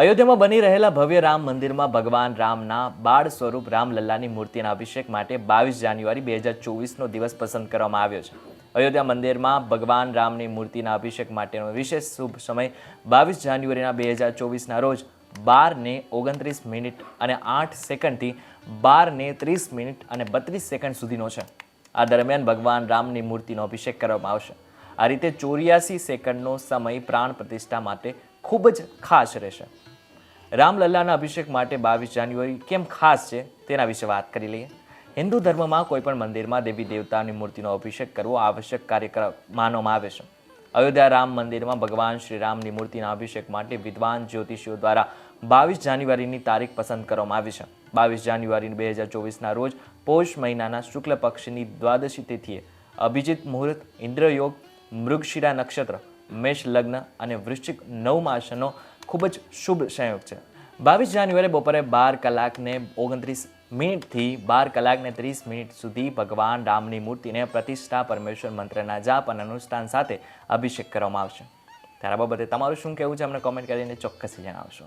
અયોધ્યામાં બની રહેલા ભવ્ય રામ મંદિરમાં ભગવાન રામના બાળ સ્વરૂપ રામલલ્લાની મૂર્તિના અભિષેક માટે 22 જાન્યુઆરી 2024નો દિવસ પસંદ કરવામાં આવ્યો છે. અયોધ્યા મંદિરમાં ભગવાન રામની મૂર્તિના અભિષેક માટેનો વિશેષ શુભ સમય 22 જાન્યુઆરીના 2024ના રોજ 12:29 અને 8 સેકન્ડથી 12:30 અને 32 સેકન્ડ સુધીનો છે. આ દરમિયાન ભગવાન રામની મૂર્તિનો અભિષેક કરવામાં આવશે. આ રીતે 84 સેકન્ડનો સમય પ્રાણ પ્રતિષ્ઠા માટે ખૂબ જ ખાસ રહેશે. રામલલ્લાના અભિષેક માટે 22 જાન્યુઆરી કેમ ખાસ છે તેના વિશે વાત કરી લઈએ. હિન્દુ ધર્મમાં કોઈપણ મંદિરમાં દેવી દેવતાની મૂર્તિનો અભિષેક કરવો આવશ્યક કાર્ય માનવામાં આવે છે. અયોધ્યા રામ મંદિરમાં ભગવાન શ્રી રામની મૂર્તિના અભિષેક માટે વિદ્વાન જ્યોતિષીઓ દ્વારા 22 જાન્યુઆરીની તારીખ પસંદ કરવામાં આવી છે. 22 જાન્યુઆરી 2024ના રોજ પોષ મહિનાના શુક્લ પક્ષની દ્વાદશી તિથિએ અભિજીત મુહૂર્ત, ઇન્દ્રયોગ, મૃગશિરા નક્ષત્ર, મેષ લગ્ન અને વૃશ્ચિક નવમાસનો ખૂબ જ શુભ સંયોગ છે. 22 જાન્યુઆરી બપોરે 12:29 થી 12:30 સુધી ભગવાન રામની મૂર્તિને પ્રતિષ્ઠા પરમેશ્વર મંત્રના જાપ અને અનુષ્ઠાન સાથે અભિષેક કરવામાં આવશે. ત્યારે આ બાબતે તમારું શું કહેવું છે અમને કોમેન્ટ કરીને ચોક્કસથી જણાવશો.